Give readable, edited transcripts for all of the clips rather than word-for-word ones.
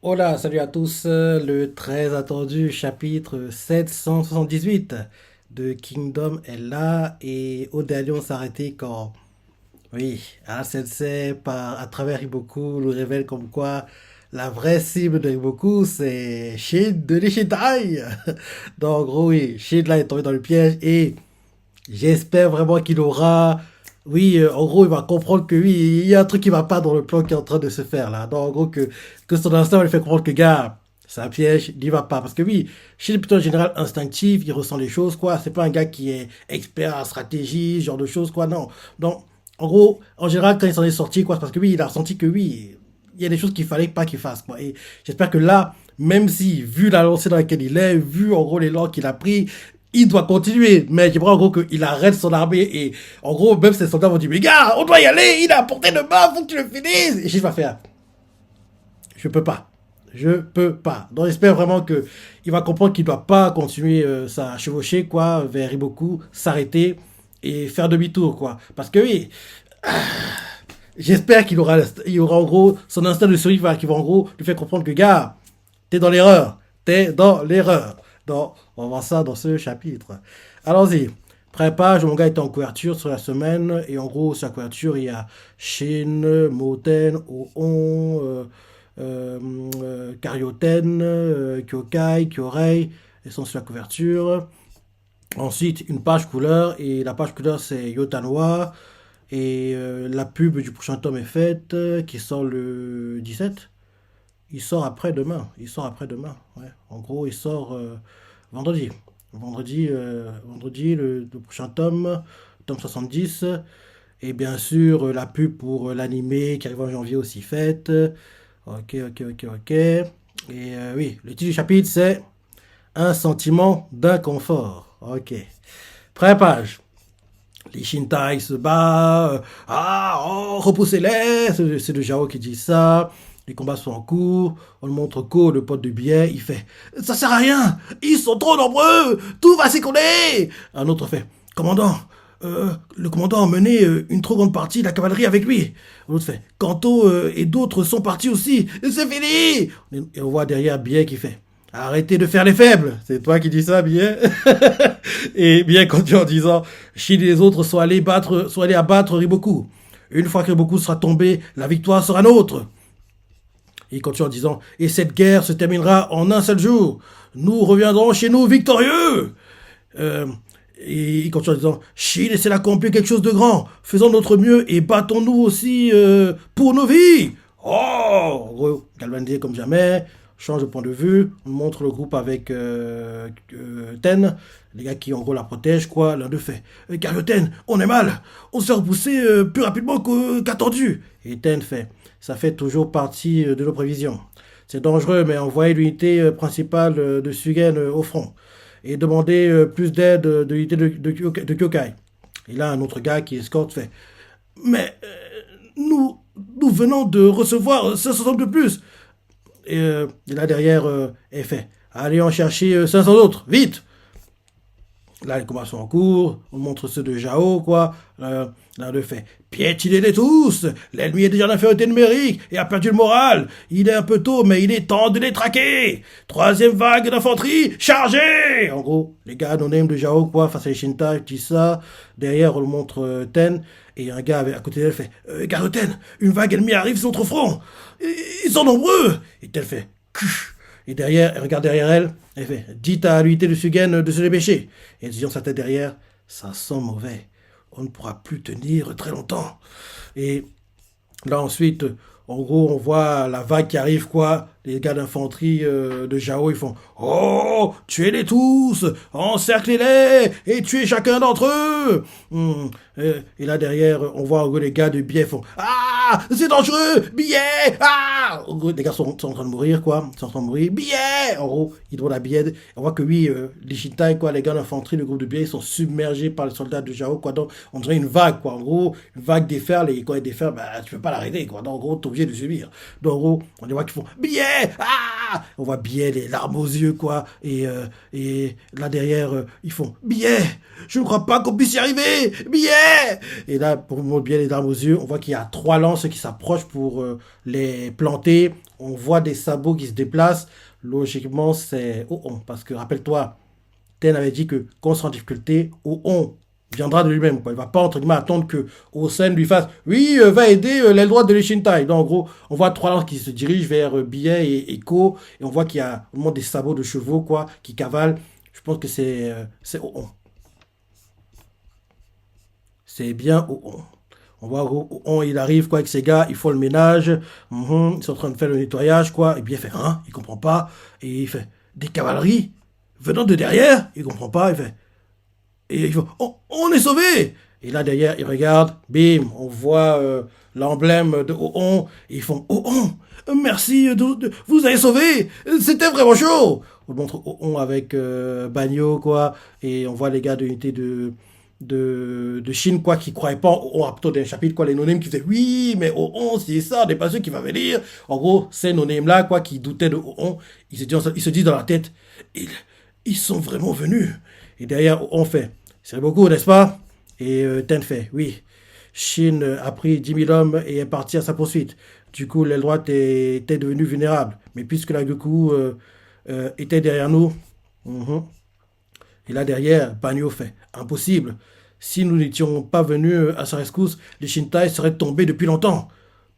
Hola, salut à tous. Le très attendu chapitre 778 de Kingdom est là et Odalion s'arrêtait quand, oui, un sensei à travers Iboku nous révèle comme quoi la vraie cible de Iboku c'est Shin de l'Ishitai. Donc, en gros, oui, Shin là est tombé dans le piège et j'espère vraiment qu'il aura. Oui, en gros, il va comprendre que oui, il y a un truc qui va pas dans le plan qui est en train de se faire là. Donc, en gros, que son instinct va lui faire comprendre que, gars, c'est un piège, il n'y va pas. Parce que oui, chez est plutôt en général instinctif, il ressent les choses, quoi. C'est pas un gars qui est expert en stratégie, ce genre de choses, quoi. Non. Donc, en gros, en général, quand il s'en est sorti, quoi, c'est parce que oui, il a ressenti que oui, il y a des choses qu'il fallait pas qu'il fasse, quoi. Et j'espère que là, même si, vu la lancée dans laquelle il est, vu en gros les langues qu'il a pris, il doit continuer, mais j'aimerais en gros qu'il arrête son armée et en gros, même ses soldats vont dire, mais gars, on doit y aller, il est à portée de main, faut que tu le finisses. Et je vais faire, je peux pas. Je peux pas. Donc j'espère vraiment que il va comprendre qu'il doit pas continuer sa chevauchée, quoi, vers Iboku, s'arrêter et faire demi-tour, quoi. Parce que oui, j'espère il aura en gros son instinct de survie qui va en gros lui faire comprendre que, gars, t'es dans l'erreur. T'es dans l'erreur. Donc, on va voir ça dans ce chapitre. Allons-y. Pré-page, mon gars est en couverture sur la semaine. Et en gros, sur la couverture, il y a Shin, Moten, Oon, Karyoten, Kyokai, Kyorei. Ils sont sur la couverture. Ensuite, une page couleur. Et la page couleur, c'est Yotanwa. Et la pub du prochain tome est faite, qui sort le 17. Il sort après-demain. Il sort après-demain. Ouais. En gros, il sort vendredi. Vendredi, le prochain tome, tome 70. Et bien sûr, la pub pour l'animé qui arrive en janvier aussi faite. Ok, ok, ok, ok. Et oui, le titre du chapitre, c'est Un sentiment d'inconfort. Ok. Pré-page. Les Shintai se bat. Repoussez-les. C'est le Jao qui dit ça. Les combats sont en cours. On le montre Ko, le pote de biais. Il fait ça sert à rien. Ils sont trop nombreux. Tout va s'écrouler. Un autre fait Commandant. Le commandant a mené une trop grande partie de la cavalerie avec lui. L'autre fait Kanto et d'autres sont partis aussi. C'est fini. Et on voit derrière Biais qui fait Arrêtez de faire les faibles. C'est toi qui dis ça, Biais. Et bien continue en disant Shin et les autres sont allés abattre Riboku. Une fois que Riboku sera tombé, la victoire sera nôtre. Et il continue en disant Et cette guerre se terminera en un seul jour. Nous reviendrons chez nous victorieux. Euh, et il continue en disant Shin essaie d'accomplir quelque chose de grand. Faisons notre mieux et battons-nous aussi pour nos vies. Oh, galvanisé comme jamais. Change de point de vue. On montre le groupe avec Ten, les gars qui en gros la protègent, quoi. L'un d'eux fait Ten, on est mal. On s'est repoussé plus rapidement qu'attendu. Et Ten fait Ça fait toujours partie de nos prévisions. C'est dangereux, mais envoyez l'unité principale de Sugen au front. Et demandez plus d'aide de l'unité de Kyokai. Et là, un autre gars qui escorte fait Mais nous venons de recevoir 500 hommes de plus. Et là derrière, elle fait Allez en chercher 500 autres, vite. Là, les combats sont en cours, on montre ceux de Jao, quoi. Là, le fait Piétinez-les tous. L'ennemi est déjà en infériorité numérique et a perdu le moral. Il est un peu tôt, mais il est temps de les traquer. Troisième vague d'infanterie, chargez. En gros, les gars anonymes de Jao, quoi, face à les Shintai, disent ça. Derrière, on le montre Ten. Et un gars à côté d'elle fait Ten, une vague ennemie arrive sur notre front. Ils sont nombreux. Et Ten fait Kuh. Et derrière, elle regarde derrière elle, elle fait Dites à l'unité de Sugen de se dépêcher. Et en disant sa tête derrière Ça sent mauvais. On ne pourra plus tenir très longtemps. Et là ensuite, en gros, on voit la vague qui arrive, quoi. Les gars d'infanterie de Jao, ils font Oh, tuez-les tous, encerclez-les et tuez chacun d'entre eux. Et là derrière, on voit en gros les gars de Billet font Ah, c'est dangereux, Billet, ah. En gros, les gars sont en train de mourir, quoi. Ils sont en train de mourir, Billet. En gros, ils doivent la Billet. On voit que oui, les Shintai, quoi, les gars d'infanterie, le groupe de Billet, ils sont submergés par les soldats de Jao, quoi. Donc, on dirait une vague, quoi. En gros, une vague déferle et quand elle déferle, bah, tu peux pas l'arrêter, quoi. Donc, en gros, t'es obligé de subir. Donc, en gros, on les voit qui font Billet, ah. On voit Billet, les larmes aux yeux, quoi. Et là derrière, ils font Billet, je ne crois pas qu'on puisse y arriver, Billet. Et là, pour montrer Billet, les larmes aux yeux, on voit qu'il y a trois lances qui s'approchent pour les planter. On voit des sabots qui se déplacent. Logiquement, c'est Oon. Parce que rappelle-toi, Ten avait dit que quand on sera en difficulté, Oon viendra de lui-même. Quoi. Il ne va pas, entre guillemets, attendre que Osen lui fasse oui, va aider l'aile droite de l'Ishintai. Donc, en gros, on voit trois lances qui se dirigent vers Billet et Ko. Et on voit qu'il y a vraiment des sabots de chevaux quoi, qui cavalent. Je pense que c'est Oon. C'est bien Oon. On voit Oon, il arrive quoi, avec ses gars, il faut le ménage. Ils sont en train de faire le nettoyage. Quoi. Et bien, il fait hein, il comprend pas. Et il fait des cavaleries venant de derrière. Il comprend pas. Il fait et il faut, on est sauvé. Et là derrière, ils regardent, bim, on voit l'emblème de Oon. Et ils font Oon, merci, vous avez sauvé. C'était vraiment chaud. On montre Oon avec Bagno, quoi. Et on voit les gars de l'unité de Chine, quoi, qui croyaient pas Oon à plutôt d'un chapitre, quoi. Les no-names qui disaient oui, mais Oon, c'est ça, n'est pas ceux qui va venir. En gros, ces no-names là, quoi, qui doutaient de Oon, ils se disent dans la tête, ils, ils sont vraiment venus. Et derrière, on fait. C'est beaucoup, n'est-ce pas? Et Ten fait, oui. Shin a pris 10 000 hommes et est parti à sa poursuite. Du coup, l'aile droite était devenue vulnérable. Mais puisque la Goku était derrière nous, mhm. Et là derrière, Banyo fait, impossible. Si nous n'étions pas venus à sa rescousse, les Shintai seraient tombés depuis longtemps.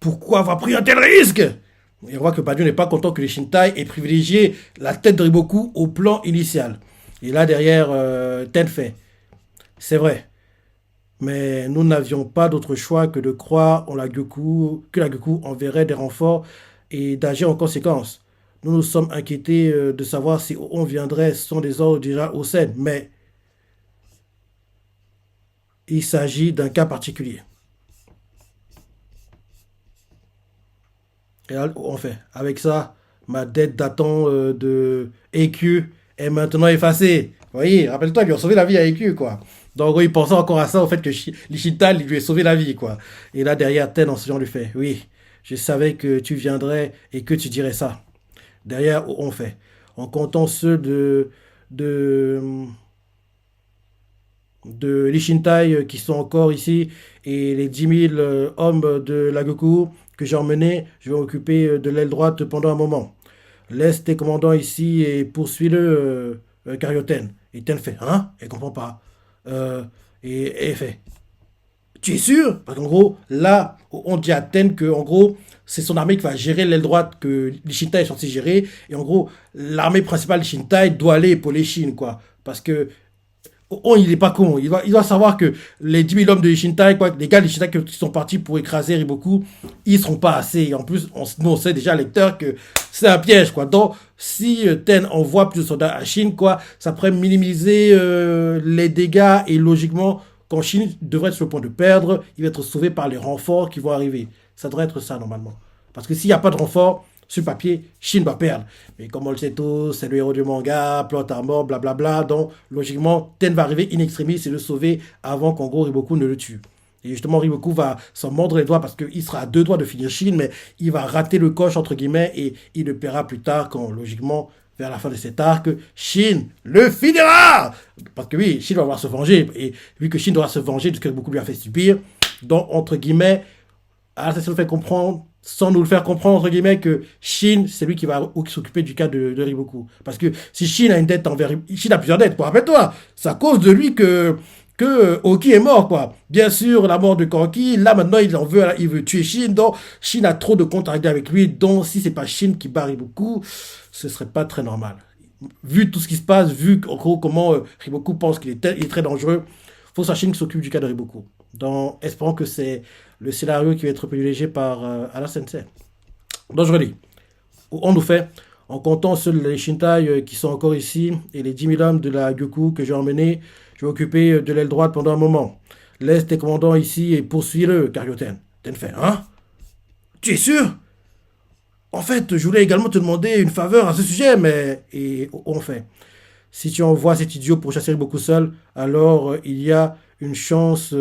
Pourquoi avoir pris un tel risque? Et on voit que Banyo n'est pas content que les Shintai aient privilégié la tête de Riboku au plan initial. Et là derrière, Ten fait, c'est vrai. Mais nous n'avions pas d'autre choix que de croire en la Goku, que la Goku enverrait des renforts et d'agir en conséquence. Nous nous sommes inquiétés de savoir si on viendrait sans des ordres déjà au Sen, mais il s'agit d'un cas particulier. Et là, on fait, avec ça, ma dette datant de EQ est maintenant effacée. Vous voyez, rappelle-toi, ils lui ont sauvé la vie à EQ, quoi. Donc, en gros, il pensait encore à ça, au fait que Lichital lui a sauvé la vie, quoi. Et là, derrière, Ten, en ce genre, lui fait, oui, je savais que tu viendrais et que tu dirais ça. Derrière, on fait, en comptant ceux de, de l'Ishintai qui sont encore ici et les 10 000 hommes de la Goku que j'ai emmenés, je vais m'occuper de l'aile droite pendant un moment. Laisse tes commandants ici et poursuis-le, Karyoten. Et Ten fait, hein? Elle comprend pas. Euh, et elle fait, tu es sûr? Parce qu'en gros, là, on dit à Ten que, en gros, c'est son armée qui va gérer l'aile droite que les Shintai est censé gérer. Et en gros, l'armée principale des Shintai doit aller pour les Shin, quoi. Parce que il est pas con. Il doit savoir que les 10 000 hommes de Shintai, quoi, les gars de Shintai qui sont partis pour écraser Riboku, ils seront pas assez. Et en plus, nous, on sait déjà, lecteur, que c'est un piège, quoi. Donc, si Ten envoie plus de soldats à Shin, quoi, ça pourrait minimiser les dégâts et logiquement, quand Shin devrait être sur le point de perdre, il va être sauvé par les renforts qui vont arriver. Ça devrait être ça, normalement. Parce que s'il n'y a pas de renfort, sur papier, Shin va perdre. Mais comme on le sait tous, c'est le héros du manga, plot à mort, blablabla. Donc, logiquement, Ten va arriver in extremis et le sauver avant qu'en gros Riboku ne le tue. Et justement, Riboku va s'en mordre les doigts parce qu'il sera à 2 doigts de finir Shin, mais il va rater le coche, entre guillemets, et il le paiera plus tard quand, logiquement, vers la fin de cet arc, Shin le finira. Parce que oui, Shin va devoir se venger. Et vu que Shin doit se venger de ce que Riboku lui a fait subir, donc, entre guillemets, ça nous fait comprendre sans nous le faire comprendre, entre guillemets, que Shin, c'est lui qui va s'occuper du cas de Riboku. Parce que si Shin a une dette envers... Shin a plusieurs dettes, quoi. Rappelle-toi, c'est à cause de lui que Oki est mort, quoi. Bien sûr, la mort de Kanki, là, maintenant, il veut tuer Shin, donc Shin a trop de comptes à régler avec lui, donc si c'est pas Shin qui bat Riboku, ce serait pas très normal. Vu tout ce qui se passe, vu, en gros, comment Riboku pense qu'il est très dangereux, faut que ce soit Shin qui s'occupe du cas de Riboku. Donc, espérons que c'est le scénario qui va être privilégié par Ala Sensei. Donc, je relis. On nous fait, en comptant seuls les Shintai qui sont encore ici et les 10 000 hommes de la Goku que j'ai emmenés, je vais m'occuper de l'aile droite pendant un moment. Laisse tes commandants ici et poursuis-le, Karyoten. Ten fait, hein? Tu es sûr? En fait, je voulais également te demander une faveur à ce sujet, mais... Et on fait. Si tu envoies cet idiot pour chasser beaucoup seul, alors il y a une chance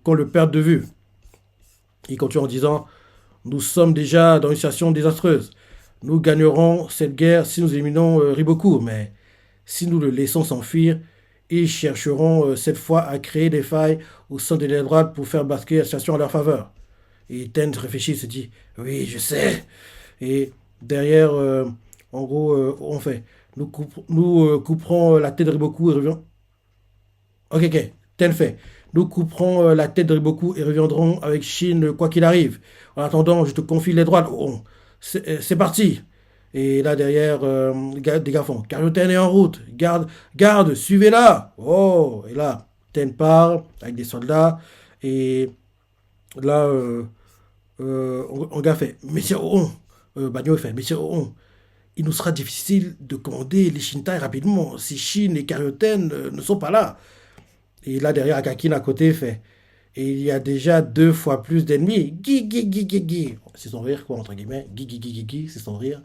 qu'on le perde de vue. Il continue en disant, nous sommes déjà dans une situation désastreuse. Nous gagnerons cette guerre si nous éliminons Riboku, mais si nous le laissons s'enfuir, ils chercheront cette fois à créer des failles au sein de l'aile droite pour faire basculer la situation en leur faveur. Et Ten réfléchit, se dit, oui, je sais. Et derrière, en gros, on fait, nous couperons la tête de Riboku et reviendrons. Ok, ok, Ten fait. Nous couperons la tête de Riboku et reviendrons avec Shin quoi qu'il arrive. En attendant, je te confie les droits. Oh, c'est parti. Et là derrière, des gars font Carioten est en route, garde, garde, suivez-la. Oh, et là, Ten part avec des soldats. Et là, un gars fait Monsieur Oon, Bagno fait Monsieur Oon, il nous sera difficile de commander les Shintai rapidement si Shin et Carioten ne sont pas là. Et là derrière, Akakin à côté fait et il y a déjà deux fois plus d'ennemis. Gui, gui, gui, gui, gui. C'est son rire, quoi, entre guillemets. Gui, gui, gui, gui, gui, c'est son rire.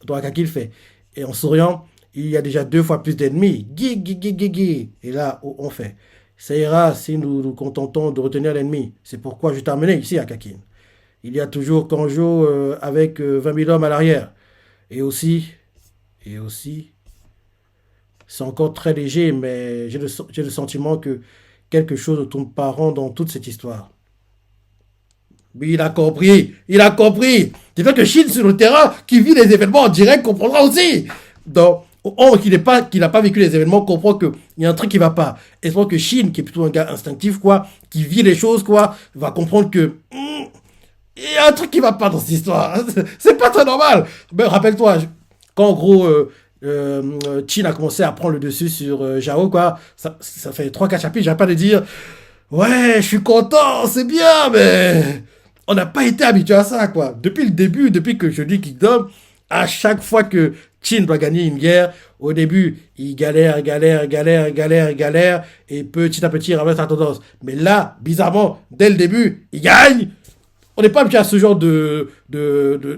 Donc, Akaki le fait. Et en souriant, il y a déjà deux fois plus d'ennemis. Gui, gui, gui, gui, gui. Et là, on fait. Ça ira si nous nous contentons de retenir l'ennemi. C'est pourquoi je t'ai amené ici, Akakin. Il y a toujours Kanjo avec 20 000 hommes à l'arrière. Et aussi, et aussi, c'est encore très léger, mais j'ai le sentiment que quelque chose ne tourne pas rond dans toute cette histoire. Oui, il a compris. Il a compris. C'est vrai que Shin sur le terrain, qui vit les événements en direct, comprendra aussi. Donc, on qui n'a pas vécu les événements, comprend qu'il y a un truc qui va pas. Et je pense que Shin, qui est plutôt un gars instinctif, quoi, qui vit les choses, quoi, va comprendre que il y a un truc qui va pas dans cette histoire. C'est pas très normal. Mais rappelle-toi, quand en gros, Chin a commencé à prendre le dessus sur Jao, quoi, ça fait trois quatre chapitres, j'arrête pas de dire, ouais, je suis content, c'est bien, mais on n'a pas été habitué à ça, quoi. Depuis le début, depuis que je dis Kingdom, à chaque fois que Chin doit gagner une guerre, au début, il galère, galère, galère, galère, galère, et petit à petit, il ramène sa tendance. Mais là, bizarrement, dès le début, il gagne. On n'est pas habitué à ce genre de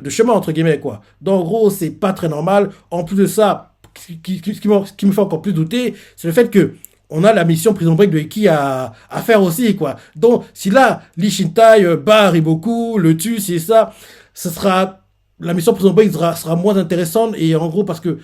chemin, entre guillemets, quoi. Donc, en gros, c'est pas très normal. En plus de ça, ce qui me fait encore plus douter, c'est le fait que on a la mission Prison Break de Iki à faire aussi, quoi. Donc, si là, Lee Shintai bat Riboku, le tue, c'est ça, ce sera la mission Prison Break sera moins intéressante et en gros parce que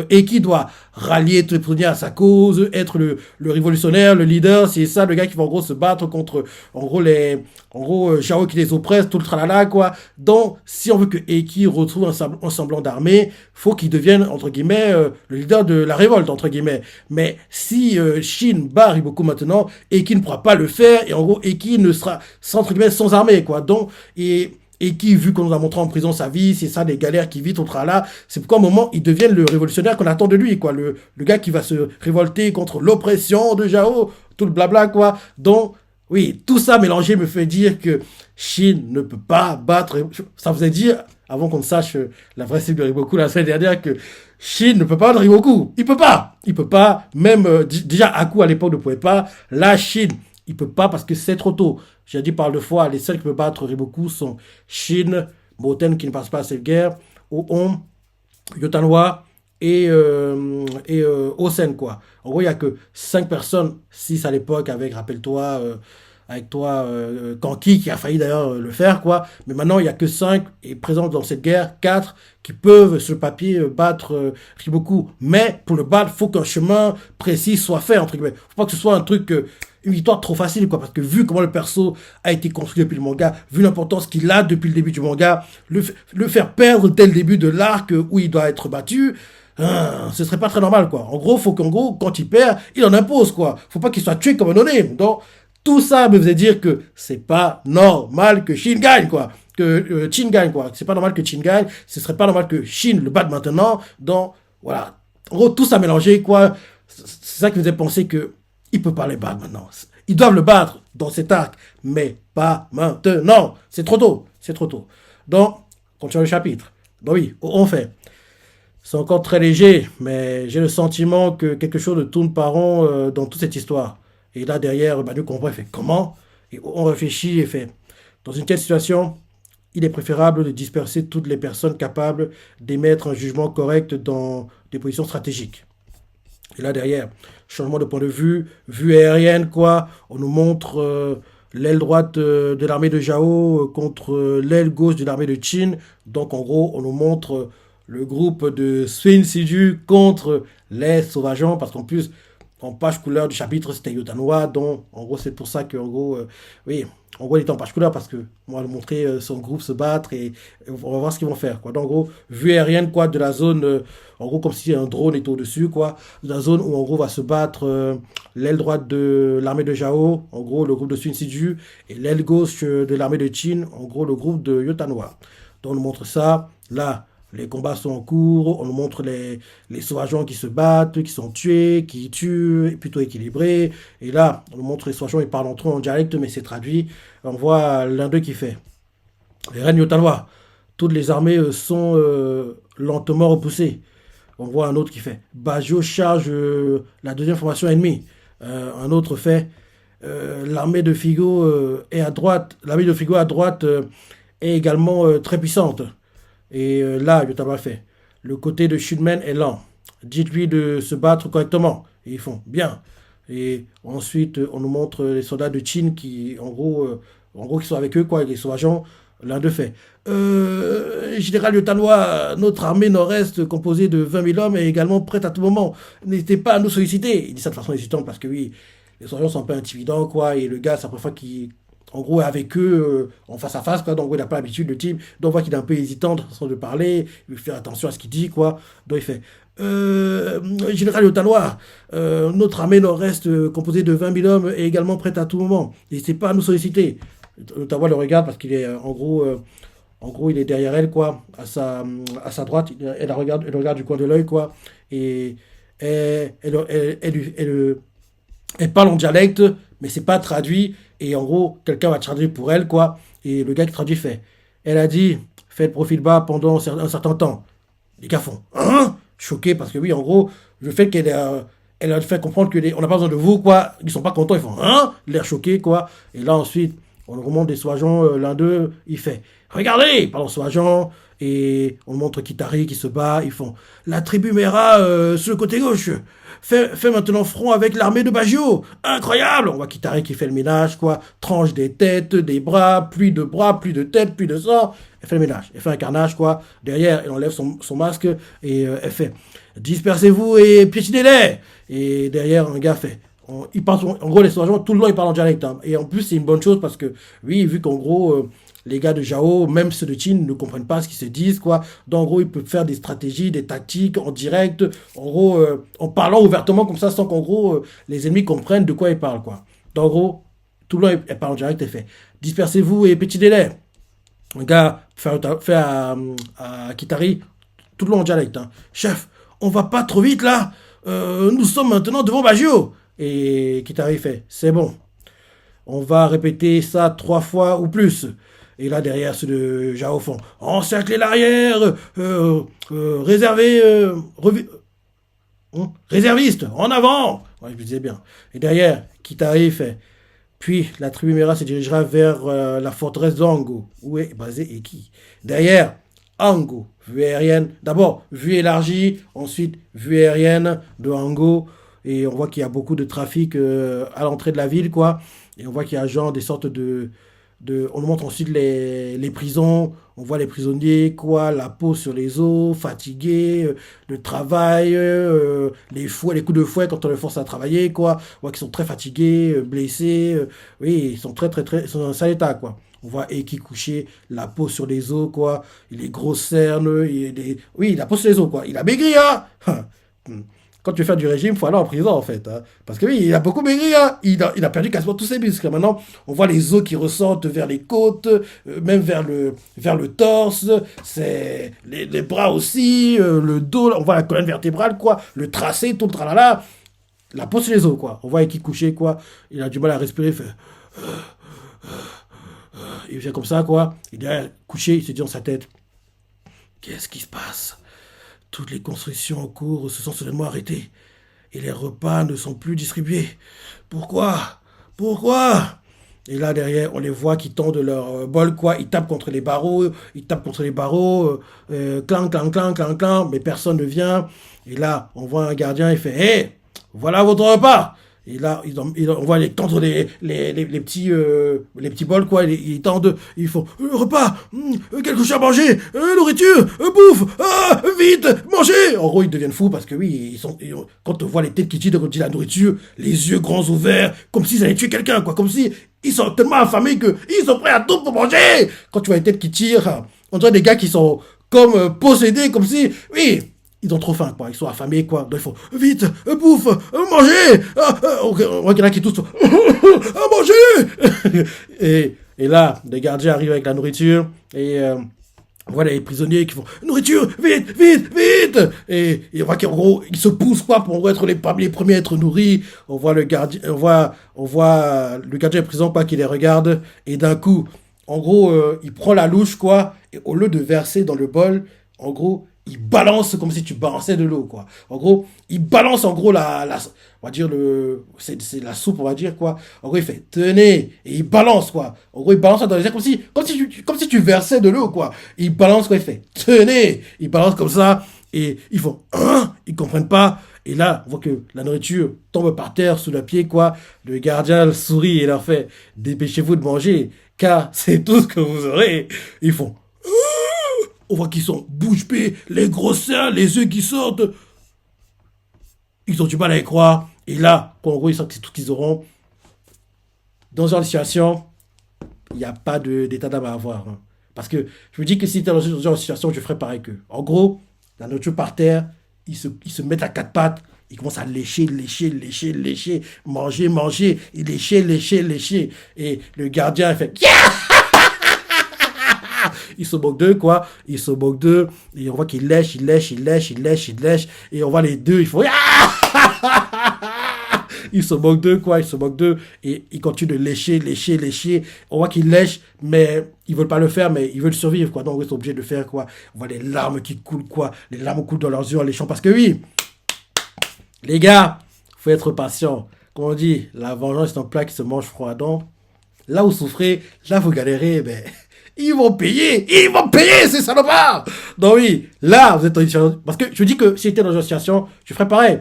Eki doit rallier tous les prisonniers à sa cause, être le révolutionnaire, le leader, c'est ça le gars qui va en gros se battre contre en gros Shao qui les oppresse, tout le tralala quoi. Donc si on veut que Eki retrouve un semblant d'armée, faut qu'il devienne entre guillemets le leader de la révolte entre guillemets. Mais si Shin bat Riboku maintenant, Eki ne pourra pas le faire et en gros Eki ne sera entre guillemets sans armée quoi. Donc et qui, vu qu'on nous a montré en prison sa vie, c'est ça, des galères qui vit au là, c'est pourquoi à un moment, il devient le révolutionnaire qu'on attend de lui, quoi. Le gars qui va se révolter contre l'oppression de Jao, tout le blabla, quoi. Donc, oui, tout ça mélangé me fait dire que Shin ne peut pas battre. Ça faisait dire, avant qu'on ne sache la vraie cible de Riboku la semaine dernière, que Shin ne peut pas battre Riboku. Il peut pas. Il peut pas. Même, déjà, Aku à l'époque ne pouvait pas. Là, Shin, il peut pas parce que c'est trop tôt. J'ai dit par deux fois, les seuls qui peuvent battre Riboku sont Shin, Moten qui ne passe pas à cette guerre, Oon, Yotanwa et Osen, quoi. En gros, il n'y a que 5 personnes, 6 à l'époque, avec, rappelle-toi, avec toi, Kanki, qui a failli d'ailleurs le faire, quoi. Mais maintenant, il n'y a que 5 et présents dans cette guerre, 4 qui peuvent, sur le papier, battre Riboku. Mais pour le battre, il faut qu'un chemin précis soit fait, entre guillemets. Faut pas que ce soit un truc une victoire trop facile, quoi, parce que vu comment le perso a été construit depuis le manga, vu l'importance qu'il a depuis le début du manga, le faire perdre dès le début de l'arc où il doit être battu, ce serait pas très normal, quoi. En gros, faut qu'en gros, quand il perd, il en impose, quoi. Faut pas qu'il soit tué comme un onème. Donc, tout ça me faisait dire que c'est pas normal que Shin gagne, quoi. Que Shin gagne, quoi. C'est pas normal que Shin gagne. Ce serait pas normal que Shin le batte maintenant. Donc, voilà. En gros, tout ça mélangé, quoi. C'est ça qui me faisait penser que il peut pas les battre maintenant. Ils doivent le battre dans cet arc, mais pas maintenant. C'est trop tôt. C'est trop tôt. Donc, continue le chapitre. Donc oui, on fait. C'est encore très léger, mais j'ai le sentiment que quelque chose ne tourne pas rond dans toute cette histoire. Et là, derrière, Manu comprend et fait comment. Et on réfléchit et fait dans une telle situation, il est préférable de disperser toutes les personnes capables d'émettre un jugement correct dans des positions stratégiques. Et là derrière, changement de point de vue, vue aérienne quoi, on nous montre l'aile droite de l'armée de Jao contre l'aile gauche de l'armée de Qin. Donc en gros, on nous montre le groupe de Swin Siju contre les sauvageons, parce qu'en plus, en page couleur du chapitre, c'était Yotanoa, donc en gros, c'est pour ça que, en gros, oui, en gros, il était en page couleur parce que on va montrer son groupe se battre et on va voir ce qu'ils vont faire, quoi. Donc, en gros, vue aérienne, quoi, de la zone, en gros, comme si un drone était au-dessus, quoi, de la zone où, en gros, va se battre l'aile droite de l'armée de Jao, en gros, le groupe de Sunsiju, et l'aile gauche de l'armée de Qin, en gros, le groupe de Yotanoa. Donc, on nous montre ça, là. Les combats sont en cours, on nous montre les sauvageons qui se battent, qui sont tués, qui tuent, plutôt équilibrés. Et là, on nous montre les sauvageons, ils parlent entre eux en dialecte, mais c'est traduit. On voit l'un d'eux qui fait. Les reines yotanois, toutes les armées sont lentement repoussées. On voit un autre qui fait. Bajo charge la deuxième formation ennemie. Un autre fait. L'armée de Figo est à droite. L'armée de Figo à droite est également très puissante. Et là, Yotama fait. Le côté de Shunmen est lent. Dites-lui de se battre correctement. Et ils font bien. Et ensuite, on nous montre les soldats de Qin qui, en gros, qui sont avec eux, quoi, les sauvageons. L'un d'eux fait. Général Yotanoa, notre armée nord-est composée de 20 000 hommes est également prête à tout moment. N'hésitez pas à nous solliciter. Il dit ça de façon hésitante parce que oui, les sauvageons sont un peu intimidants, quoi. Et le gars, c'est la première fois qu'il en gros, avec eux, en face à face, quoi. Donc, il n'a pas l'habitude, le type. Donc, on voit qu'il est un peu hésitant de façon de parler. Il fait attention à ce qu'il dit, quoi. Donc, il fait Général Yotanoa, notre armée nord-est, composée de 20 000 hommes, est également prête à tout moment. N'hésitez pas à nous solliciter. Yotanoa le regarde parce qu'il est, en gros, il est derrière elle, quoi, à sa droite. Elle regarde du coin de l'œil, quoi. Et elle parle en dialecte, mais c'est pas traduit. Et en gros, quelqu'un va traduire pour elle, quoi. Et le gars qui traduit fait. Elle a dit, faites profil bas pendant un certain temps. Les gars font, hein? Choqués parce que oui, en gros, le fait elle a fait comprendre on n'a pas besoin de vous, quoi. Ils sont pas contents, ils font, hein? L'air choqué, quoi. Et là, ensuite, on remonte des sauvageons, l'un d'eux, il fait, regardez, parlons sauvageons. Et on montre Kitari qui se bat, ils font, la tribu Mera sur le côté gauche. Fait maintenant front avec l'armée de Baggio. Incroyable! On voit Kitari qui fait le ménage, quoi. Tranche des têtes, des bras, pluie de têtes, pluie de sang. Elle fait le ménage. Elle fait un carnage, quoi. Derrière, elle enlève son masque et elle fait dispersez-vous et piétinez-les! Et derrière, un gars fait. Il parle, en gros, les sauvageons, tout le long, ils parlent en dialecte. Hein. Et en plus, c'est une bonne chose parce que, oui, vu qu'en gros, les gars de Jao, même ceux de Qin, ne comprennent pas ce qu'ils se disent, quoi. Donc, en gros, ils peuvent faire des stratégies, des tactiques en direct, en gros, en parlant ouvertement comme ça, sans qu'en gros, les ennemis comprennent de quoi ils parlent, quoi. Donc, en gros, tout le long, elle parle en direct et fait dispersez-vous et pétinez-les. Un gars fait à Kitari, tout le long en dialecte. Hein. Chef, on va pas trop vite là. Nous sommes maintenant devant Baggio. Et Kitari fait, c'est bon. On va répéter ça 3 fois ou plus. Et là, derrière, ceux de Jao font, encerclez l'arrière, réservez, réserviste, en avant. Ouais, je me disais bien. Et derrière, Kitari fait, puis la tribu Mera se dirigera vers la forteresse d'Ango, où est basé Eki. Derrière, Ango, vue aérienne. D'abord, vue élargie, ensuite, vue aérienne de Ango. Et on voit qu'il y a beaucoup de trafic à l'entrée de la ville, quoi. Et on voit qu'il y a genre des sortes on nous montre ensuite les prisons. On voit les prisonniers, quoi, la peau sur les os, fatigués, le travail, les coups de fouet quand on les force à travailler, quoi. On voit qu'ils sont très fatigués, blessés. Oui, ils sont ils sont dans un sale état, quoi. On voit Eki couché, la peau sur les os, quoi. Il est grosses cernes, oui, la peau sur les os, quoi. Il a maigri, hein. Quand tu veux faire du régime, il faut aller en prison, en fait. Hein. Parce que oui, il a beaucoup maigri. Hein. Il a perdu quasiment tous ses muscles. Maintenant, on voit les os qui ressortent vers les côtes, même vers le torse. C'est les bras aussi, le dos. On voit la colonne vertébrale, quoi. Le tracé, tout le tralala. La peau sur les os, quoi. On voit qu'il couché, quoi. Il a du mal à respirer. Il fait... Il fait comme ça, quoi. Il est couché, il se dit dans sa tête. Qu'est-ce qui se passe? Toutes les constructions en cours se sont soudainement arrêtées. Et les repas ne sont plus distribués. Pourquoi? Pourquoi? Et là, derrière, on les voit qui tendent leur bol, quoi. Ils tapent contre les barreaux. Clang, clang, clang, clang, clang. Mais personne ne vient. Et là, on voit un gardien, il fait, hé, voilà votre repas. Et là, on voit les tendre les petits bols, quoi. Ils tendent, ils font repas, quelque chose à manger, nourriture, bouffe, vite, mangez. En gros, ils deviennent fous parce que oui, quand on voit les têtes qui tirent quand on dit la nourriture, les yeux grands ouverts, comme s'ils allaient tuer quelqu'un, quoi. Comme si ils sont tellement affamés qu'ils sont prêts à tout pour manger. Quand tu vois les têtes qui tirent, on dirait des gars qui sont comme possédés, comme si, oui. Ils ont trop faim, quoi. Ils sont affamés, quoi. Donc, il faut, vite, bouffe, manger. On voit qu'il y en a qui tous, manger. et là, les gardiens arrivent avec la nourriture. Et on voit les prisonniers qui font, nourriture, vite, vite, vite. Et on voit qu'en gros, ils se poussent, quoi, pour être les premiers à être nourris. On voit le gardien, on voit le gardien de prison, quoi, qui les regarde. Et d'un coup, en gros, il prend la louche, quoi. Et au lieu de verser dans le bol, en gros, il balance comme si tu balançais de l'eau, quoi. En gros, il balance, en gros, on va dire, c'est la soupe, on va dire, quoi. En gros, il fait, tenez, et il balance, quoi. En gros, il balance dans les airs comme si tu versais de l'eau, quoi. Il balance, quoi, il fait, tenez, il balance comme ça, et ils font, hein, ils comprennent pas. Et là, on voit que la nourriture tombe par terre sous le pied, quoi. Le gardien sourit et leur fait, dépêchez-vous de manger, car c'est tout ce que vous aurez. Ils font, on voit qu'ils sont bouche bée, les gros seins, les yeux qui sortent. Ils ont du mal à y croire. Et là, en gros, ils sentent que c'est tout ce qu'ils auront. Dans ce genre de situation, il n'y a pas d'état d'âme à avoir. Hein. Parce que je me dis que si c'était dans ce genre de situation, je ferais pareil qu'eux. En gros, la nourriture par terre, ils se mettent à quatre pattes. Ils commencent à lécher, manger, et lécher. Et le gardien il fait ils se moquent d'eux, quoi. Ils se moquent d'eux. Et on voit qu'ils lèchent. Et on voit les deux, ils font ils se moquent d'eux, quoi. Ils se moquent d'eux. Et ils continuent de lécher. On voit qu'ils lèchent, mais ils veulent pas le faire, mais ils veulent survivre, quoi. Donc, ils sont obligés de le faire, quoi. On voit les larmes qui coulent, quoi. Les larmes coulent dans leurs yeux en léchant. Parce que oui, les gars, faut être patient. Comme on dit, la vengeance est un plat qui se mange froid. Donc, là où vous souffrez, là vous galérez, ben, ils vont payer, ces salopards. Donc oui, là, vous êtes dans une situation, parce que je dis que si j'étais dans une situation, je ferais pareil.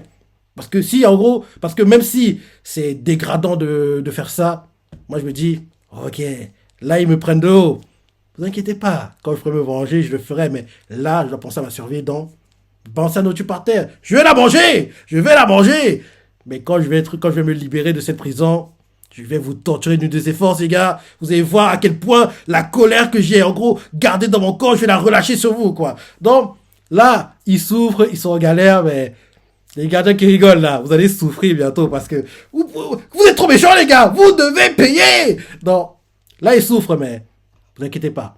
Parce que si, en gros, parce que même si c'est dégradant de faire ça, moi je me dis, ok, là ils me prennent de haut. Vous inquiétez pas, quand je ferai me venger, je le ferai, mais là, je dois penser à ma survie, donc, penser à nourriture par terre. Je vais la manger. Mais quand je vais me libérer de cette prison, je vais vous torturer d'une de ces forces, les gars. Vous allez voir à quel point la colère que j'ai, en gros, gardée dans mon corps, je vais la relâcher sur vous, quoi. Donc, là, ils souffrent, ils sont en galère, mais les gardiens qui rigolent, là, vous allez souffrir bientôt parce que vous êtes trop méchants, les gars. Vous devez payer. Donc, là, ils souffrent, mais vous inquiétez pas.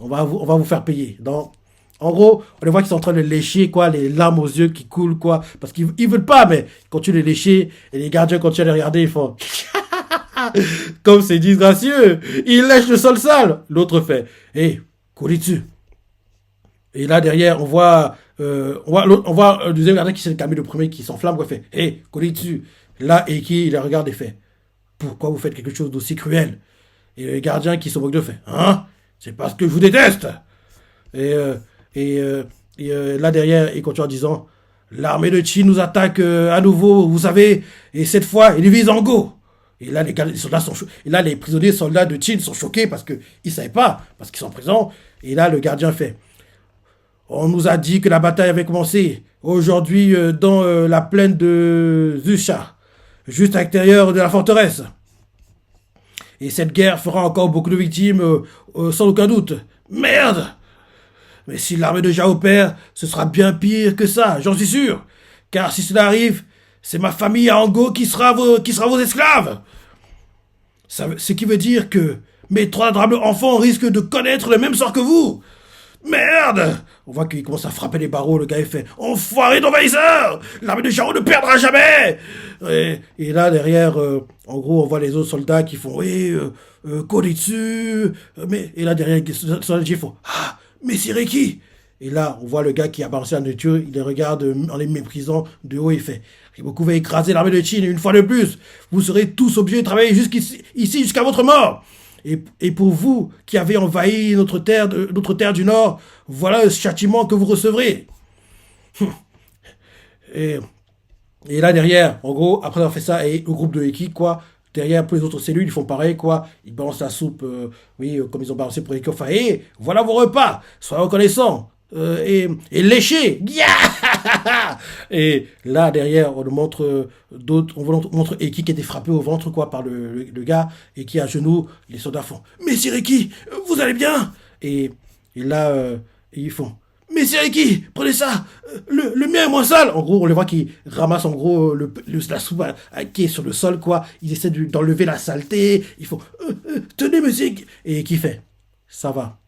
On va vous faire payer. Donc, en gros, on les voit qu'ils sont en train de lécher, quoi, les larmes aux yeux qui coulent, quoi, parce qu'ils veulent pas, mais ils continuent de lécher, et les gardiens continuent à les regarder, ils font, comme c'est disgracieux, ils lèchent le sol sale. L'autre fait, hé, coulez dessus. Et là, derrière, on voit le deuxième gardien qui s'est calmé, le premier qui s'enflamme, quoi, fait, hé, coulez dessus. Là, et qui les regarde et fait, pourquoi vous faites quelque chose d'aussi cruel? Et le gardien qui se moque de fait, hein, c'est parce que je vous déteste. Et, là derrière, il continue en disant, l'armée de Qin nous attaque à nouveau, vous savez, et cette fois, ils visent Ango. Et là, les soldats et là, les prisonniers soldats de Qin sont choqués parce qu'ils ne savaient pas, parce qu'ils sont en prison. Et là, le gardien fait, on nous a dit que la bataille avait commencé aujourd'hui dans la plaine de Zusha, juste à l'extérieur de la forteresse. Et cette guerre fera encore beaucoup de victimes, sans aucun doute. Merde! Mais si l'armée de Zhao perd, ce sera bien pire que ça, j'en suis sûr. Car si cela arrive, c'est ma famille à Ango qui sera vos esclaves. Ce qui veut dire que mes 3 adorables enfants risquent de connaître le même sort que vous. Merde! On voit qu'il commence à frapper les barreaux, le gars il fait « Enfoiré d'envahisseur! L'armée de Zhao ne perdra jamais !» Et là, derrière, en gros, on voit les autres soldats qui font « Oui, Koritsu... » Et là, derrière, les soldats qui font « Ah, mais c'est Reki !» Et là, on voit le gars qui a balancé la nourriture, il les regarde en les méprisant de haut, il fait « Vous pouvez écraser l'armée de Qin une fois de plus, vous serez tous obligés de travailler ici jusqu'à votre mort !» Et pour vous qui avez envahi notre terre du Nord, voilà le châtiment que vous recevrez. Et Et là, derrière, en gros, après avoir fait ça, et le groupe de Eki, quoi, derrière, pour les autres cellules, ils font pareil, quoi. Ils balancent la soupe, oui, comme ils ont balancé pour Eki. Enfin, hé, voilà vos repas, soyez reconnaissants. Et léchez. Yeah. Et là, derrière, on nous montre d'autres, on vous montre Eki qui était frappé au ventre, quoi, par le gars, et qui à genoux, les soldats font, Messire Eki, vous allez bien? Et, et là, ils font, mais c'est Ricky, prenez ça, le mien est moins sale. En gros, on les voit qui ramassent en gros la soupe qui est sur le sol, quoi. Ils essaient d'enlever la saleté. Ils font, tenez, monsieur. Et qui fait, ça va,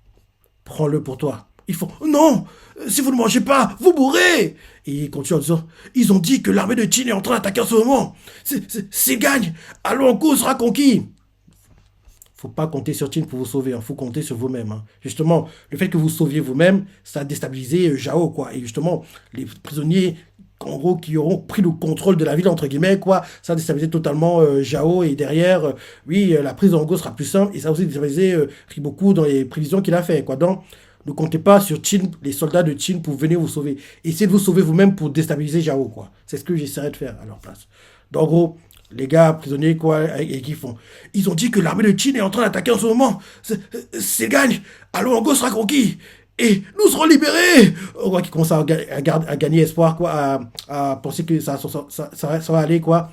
prends-le pour toi. Ils font, non, si vous ne mangez pas, vous mourrez. Et ils continuent en disant, ils ont dit que l'armée de Chine est en train d'attaquer en ce moment. S'ils gagnent, Alonco sera conquis. Faut pas compter sur Chin pour vous sauver, il faut compter sur vous-même. Hein. Justement, le fait que vous sauviez vous-même, ça a déstabilisé Jao, quoi. Et justement, les prisonniers, en gros, qui auront pris le contrôle de la ville, entre guillemets, quoi, ça a déstabilisé totalement Jao. Et derrière, oui, la prise en go sera plus simple. Et ça a aussi déstabilisé Riboku dans les prévisions qu'il a fait, quoi. Donc, ne comptez pas sur Chin, les soldats de Chin pour venir vous sauver. Essayez de vous sauver vous-même pour déstabiliser Jao, quoi. C'est ce que j'essaierai de faire à leur place. Donc, en gros, les gars prisonniers, quoi, et qui font. Ils ont dit que l'armée de Chine est en train d'attaquer en ce moment. S'ils gagnent, Alongo sera conquis. Et nous serons libérés. On voit qu'ils commencent à gagner espoir, quoi, à penser que ça va aller, quoi.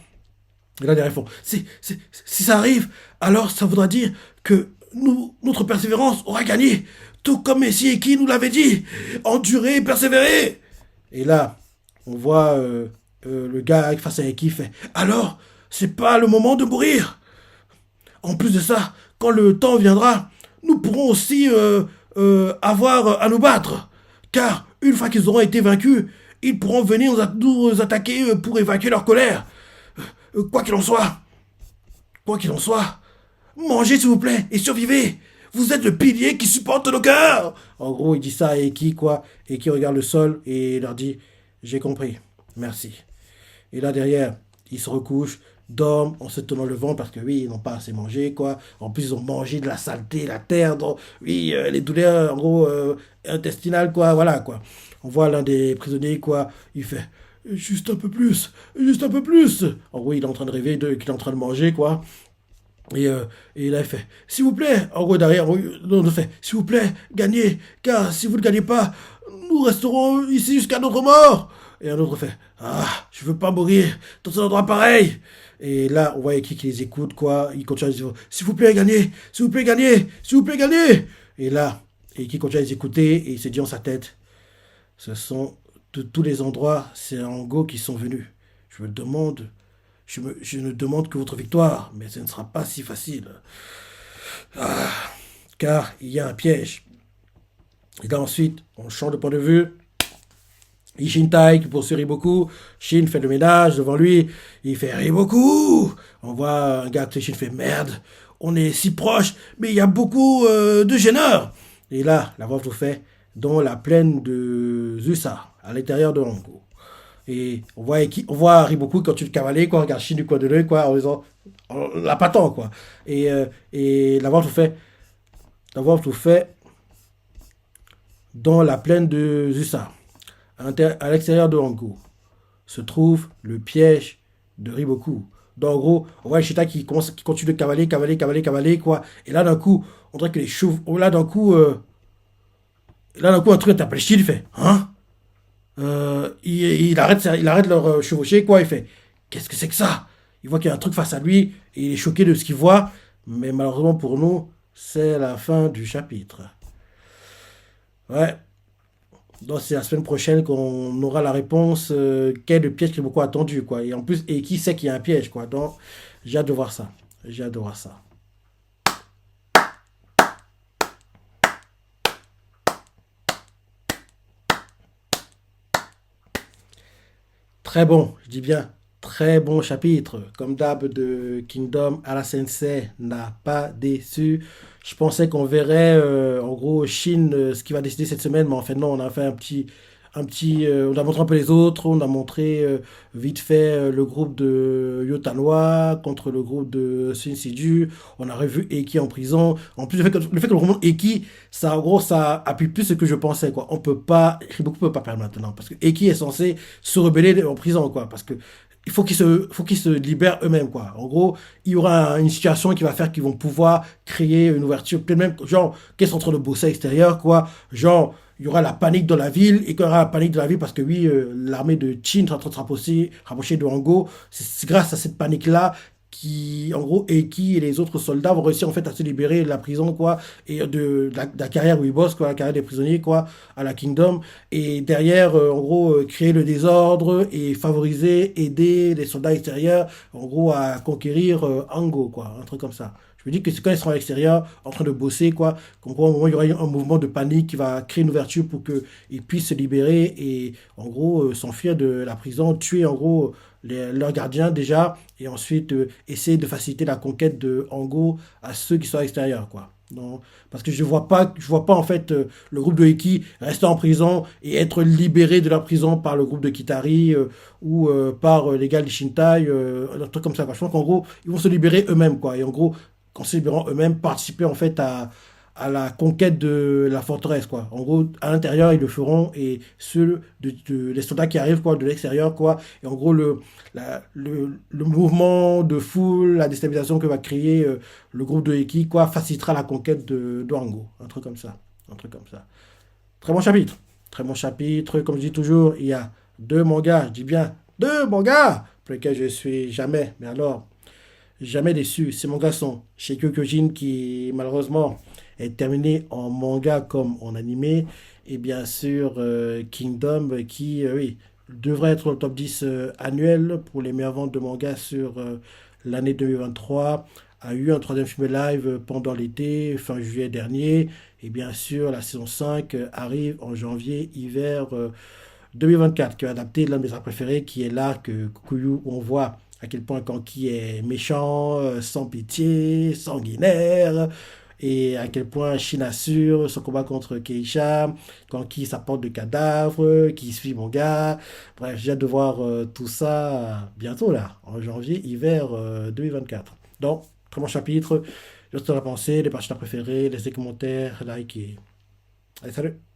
Et là, derrière, ils font. Si ça arrive, alors ça voudra dire que notre persévérance aura gagné. Tout comme Messi et qui nous l'avait dit. Endurer et persévérer. Et là, on voit le gars face à Eki fait. Alors, c'est pas le moment de mourir. En plus de ça, quand le temps viendra, nous pourrons aussi avoir à nous battre. Car une fois qu'ils auront été vaincus, ils pourront venir nous attaquer pour évacuer leur colère. Quoi qu'il en soit, mangez s'il vous plaît et survivez. Vous êtes le pilier qui supporte nos cœurs. En gros, il dit ça à Eki, quoi. Eki regarde le sol et leur dit, j'ai compris, merci. Et là derrière, ils se recouchent, dorment en se tenant le vent parce que oui, ils n'ont pas assez mangé, quoi. En plus, ils ont mangé de la saleté, la terre, donc, oui, les douleurs, en gros, intestinales, quoi, voilà, quoi. On voit l'un des prisonniers, quoi, il fait juste un peu plus, juste un peu plus. En gros, il est en train de rêver qu'il est en train de manger, quoi. Et là, il fait, s'il vous plaît, en gros, derrière, on fait, s'il vous plaît, gagnez, car si vous ne gagnez pas, nous resterons ici jusqu'à notre mort. Et un autre fait, ah, je veux pas mourir dans un endroit pareil. Et là, on voit qui les écoute, quoi. Il continue à dire, s'il vous plaît, gagnez, s'il vous plaît, gagnez, s'il vous plaît, gagnez. Et là, et qui continue à les écouter, et il se dit en sa tête, ce sont de tous les endroits, c'est en Go qui sont venus. Je me demande, je ne demande que votre victoire, mais ce ne sera pas si facile. Ah, car il y a un piège. Et là ensuite, on change de point de vue. Ishintai qui poursuit Riboku. Shin fait le ménage devant lui. Il fait Riboku. On voit un gars que Shin fait merde. On est si proche, mais il y a beaucoup de gêneurs. Et là, la voix vous fait dans la plaine de Zusa, à l'intérieur de Hongo. Et on voit Riboku quand tu le cavalier, quoi, regarde Shin du coin de l'œil, quoi, en disant, en l'appâtant, quoi. Et la voix vous fait dans la plaine de Zusa. À l'extérieur de Hanko se trouve le piège de Riboku. Donc, en gros, on voit Ishita qui continue de cavaler, quoi. Et là, d'un coup, on dirait que les chevaux. Là, d'un coup, un truc interpelle Shin, il fait, hein? Il arrête leur chevaucher, quoi. Il fait, qu'est-ce que c'est que ça? Il voit qu'il y a un truc face à lui, et il est choqué de ce qu'il voit. Mais malheureusement pour nous, c'est la fin du chapitre. Ouais. Donc c'est la semaine prochaine qu'on aura la réponse quel est le piège qui est beaucoup attendu, quoi. Et en plus, et qui sait qu'il y a un piège, quoi. Donc j'ai hâte de voir ça. J'ai hâte de voir ça. Très bon, je dis bien, très bon chapitre. Comme d'hab de Kingdom, Ala Sensei n'a pas déçu. Je pensais qu'on verrait en gros Shin ce qui va décider cette semaine, mais en fait non, on a fait on a montré un peu les autres, on a montré vite fait le groupe de Yotanwa contre le groupe de Shinseju, on a revu Eki en prison. En plus, le fait que le roman Eki, ça en gros, ça appuie plus ce que je pensais, quoi. On peut pas, Riboku peut pas perdre maintenant, parce que Eki est censé se rebeller en prison, quoi, parce que faut qu'ils se libèrent eux-mêmes, quoi. En gros, il y aura une situation qui va faire qu'ils vont pouvoir créer une ouverture, peut-être même, genre, qu'ils sont en train de bosser à l'extérieur, quoi. Genre, il y aura la panique dans la ville, et qu'il y aura la panique dans la ville parce que oui, l'armée de Chine est en train de rapprocher de Hango. C'est grâce à cette panique-là qui, en gros, Eki et les autres soldats vont réussir en fait à se libérer de la prison, quoi, et de la carrière où ils bossent, quoi, la carrière des prisonniers, quoi, à la Kingdom. Et derrière, en gros, créer le désordre et favoriser, aider les soldats extérieurs, en gros, à conquérir Ango, quoi, un truc comme ça. Je me dis que c'est quand ils seront à l'extérieur, en train de bosser, quoi, qu'en gros, à un moment, il y aura un mouvement de panique qui va créer une ouverture pour qu'ils puissent se libérer et, en gros, s'enfuir de la prison, tuer, en gros, leurs gardiens déjà, et ensuite essayer de faciliter la conquête de Ango à ceux qui sont à l'extérieur, quoi. Non, parce que je vois pas en fait le groupe de Eki rester en prison et être libéré de la prison par le groupe de Kitari ou par les gars de Shintai, un truc comme ça, quoi. Je pense qu'en gros, ils vont se libérer eux-mêmes, quoi. Et en gros, en se libérant eux-mêmes, participer en fait à la conquête de la forteresse, quoi. En gros, à l'intérieur, ils le feront et ceux les soldats qui arrivent, quoi, de l'extérieur, quoi. Et en gros, le mouvement de foule, la déstabilisation que va créer le groupe de Eki, quoi, facilitera la conquête de Hango. Un truc comme ça. Un truc comme ça. Très bon chapitre. Très bon chapitre. Comme je dis toujours, il y a deux mangas, je dis bien deux mangas, pour lesquels je suis jamais, mais alors, jamais déçu. Ces mangas sont chez Kyokujin qui, malheureusement, est terminé en manga comme en animé. Et bien sûr, Kingdom qui, oui, devrait être dans le top 10 annuel pour les meilleures ventes de manga sur l'année 2023. A eu un troisième film live pendant l'été, fin juillet dernier. Et bien sûr, la saison 5 arrive en janvier-hiver 2024, qui est adapté de l'un de mes arcs préférés, qui est l'arc Kukuyu, où on voit à quel point Kanki est méchant, sans pitié, sanguinaire, et à quel point Shin assure son combat contre Keisha, Kanki s'apporte de cadavres, qui suit mon gars. Bref, j'ai hâte de voir tout ça bientôt, là, en janvier-hiver 2024. Donc, très bon chapitre. Je te la pensée, les partenaires préférés, laissez des commentaires, like et... Allez, salut!